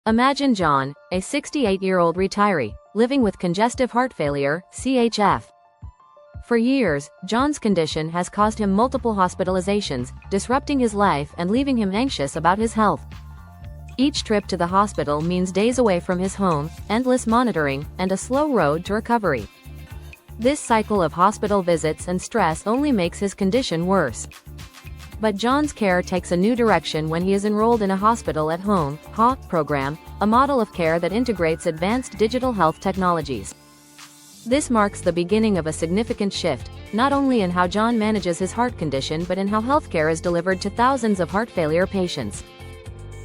Imagine John, a 68-year-old retiree, living with congestive heart failure, CHF. For years, John's condition has caused him multiple hospitalizations, disrupting his life and leaving him anxious about his health. Each trip to the hospital means days away from his home, endless monitoring, and a slow road to recovery. This cycle of hospital visits and stress only makes his condition worse. But John's care takes a new direction when he is enrolled in a hospital at home (HaH) program, a model of care that integrates advanced digital health technologies. This marks the beginning of a significant shift, not only in how John manages his heart condition but in how healthcare is delivered to thousands of heart failure patients.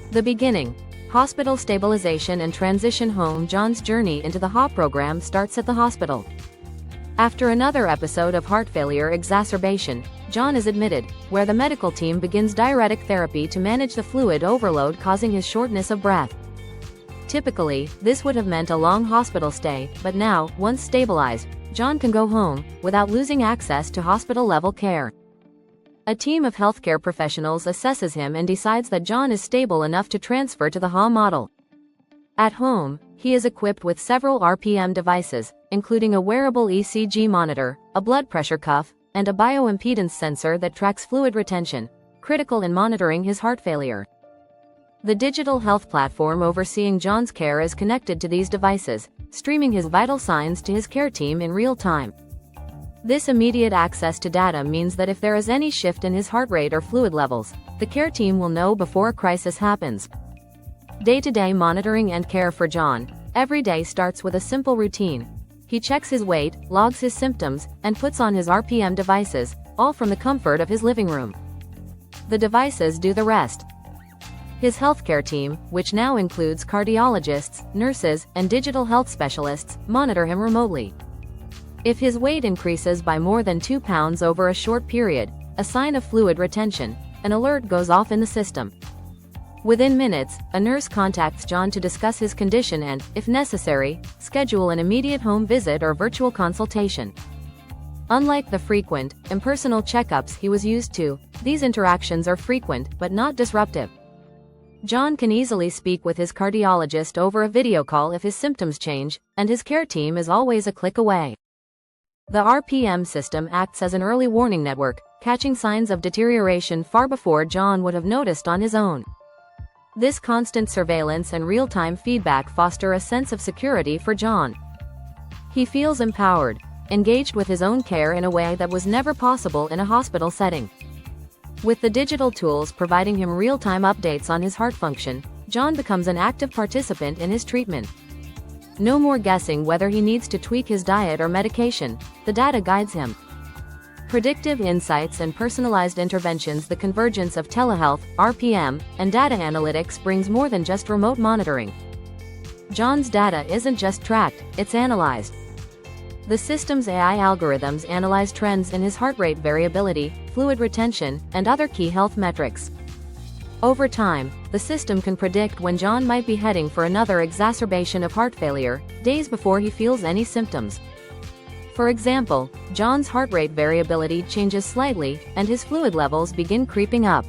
The beginning. Hospital stabilization and transition home. John's journey into the HaH program starts at the hospital. After another episode of heart failure exacerbation, John is admitted, where the medical team begins diuretic therapy to manage the fluid overload causing his shortness of breath. Typically, this would have meant a long hospital stay, but now, once stabilized, John can go home, without losing access to hospital-level care. A team of healthcare professionals assesses him and decides that John is stable enough to transfer to the HaH model. At home, he is equipped with several RPM devices, including a wearable ECG monitor, a blood pressure cuff, and a bioimpedance sensor that tracks fluid retention, critical in monitoring his heart failure. The digital health platform overseeing John's care is connected to these devices, streaming his vital signs to his care team in real time. This immediate access to data means that if there is any shift in his heart rate or fluid levels, the care team will know before a crisis happens. Day-to-day monitoring and care for John. Every day starts with a simple routine. He checks his weight, logs his symptoms, and puts on his RPM devices, all from the comfort of his living room. The devices do the rest. His healthcare team, which now includes cardiologists, nurses, and digital health specialists, monitor him remotely. If his weight increases by more than 2 pounds over a short period, a sign of fluid retention, an alert goes off in the system. Within minutes, a nurse contacts John to discuss his condition and, if necessary, schedule an immediate home visit or virtual consultation. Unlike the frequent, impersonal checkups he was used to, these interactions are frequent but not disruptive. John can easily speak with his cardiologist over a video call if his symptoms change, and his care team is always a click away. The RPM system acts as an early warning network, catching signs of deterioration far before John would have noticed on his own. This constant surveillance and real-time feedback foster a sense of security for John. He feels empowered, engaged with his own care in a way that was never possible in a hospital setting. With the digital tools providing him real-time updates on his heart function, John becomes an active participant in his treatment. No more guessing whether he needs to tweak his diet or medication, the data guides him. Predictive insights and personalized interventions. The convergence of telehealth, RPM, and data analytics brings more than just remote monitoring. John's data isn't just tracked, it's analyzed. The system's AI algorithms analyze trends in his heart rate variability, fluid retention, and other key health metrics. Over time, the system can predict when John might be heading for another exacerbation of heart failure, days before he feels any symptoms. For example, John's heart rate variability changes slightly, and his fluid levels begin creeping up.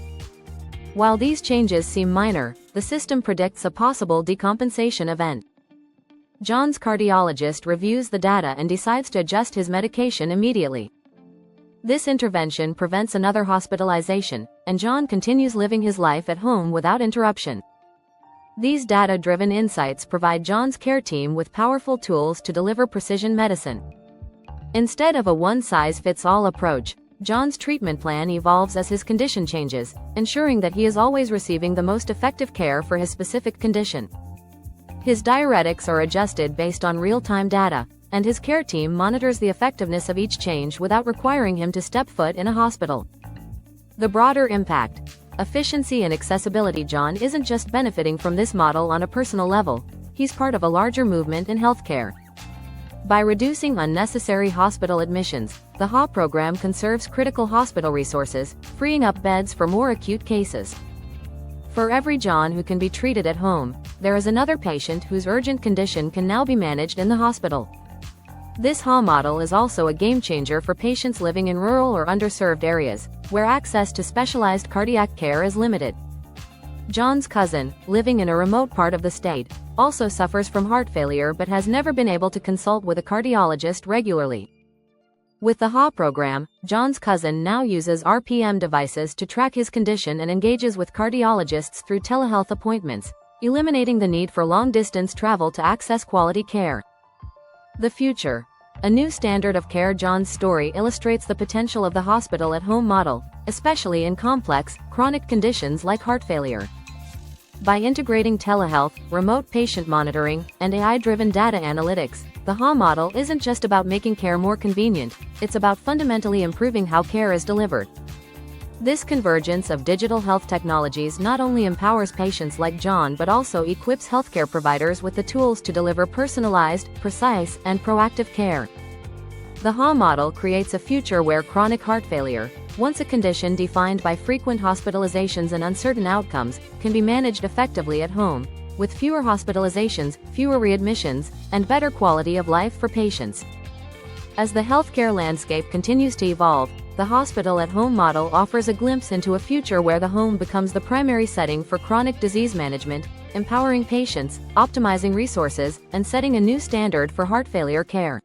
While these changes seem minor, the system predicts a possible decompensation event. John's cardiologist reviews the data and decides to adjust his medication immediately. This intervention prevents another hospitalization, and John continues living his life at home without interruption. These data-driven insights provide John's care team with powerful tools to deliver precision medicine. Instead of a one-size-fits-all approach, John's treatment plan evolves as his condition changes, ensuring that he is always receiving the most effective care for his specific condition. His diuretics are adjusted based on real-time data, and his care team monitors the effectiveness of each change without requiring him to step foot in a hospital. The broader impact: efficiency and accessibility. John isn't just benefiting from this model on a personal level, he's part of a larger movement in healthcare. By reducing unnecessary hospital admissions, the HaH program conserves critical hospital resources, freeing up beds for more acute cases. For every John who can be treated at home, there is another patient whose urgent condition can now be managed in the hospital. This HaH model is also a game-changer for patients living in rural or underserved areas, where access to specialized cardiac care is limited. John's cousin, living in a remote part of the state, also suffers from heart failure but has never been able to consult with a cardiologist regularly. With the HaH program, John's cousin now uses RPM devices to track his condition and engages with cardiologists through telehealth appointments, eliminating the need for long-distance travel to access quality care. The future. A new standard of care. John's story illustrates the potential of the hospital-at-home model, especially in complex, chronic conditions like heart failure. By integrating telehealth, remote patient monitoring, and AI-driven data analytics, the HaH model isn't just about making care more convenient, it's about fundamentally improving how care is delivered. This convergence of digital health technologies not only empowers patients like John but also equips healthcare providers with the tools to deliver personalized, precise, and proactive care. The HaH model creates a future where chronic heart failure, once a condition defined by frequent hospitalizations and uncertain outcomes, can be managed effectively at home, with fewer hospitalizations, fewer readmissions, and better quality of life for patients. As the healthcare landscape continues to evolve, the hospital-at-home model offers a glimpse into a future where the home becomes the primary setting for chronic disease management, empowering patients, optimizing resources, and setting a new standard for heart failure care.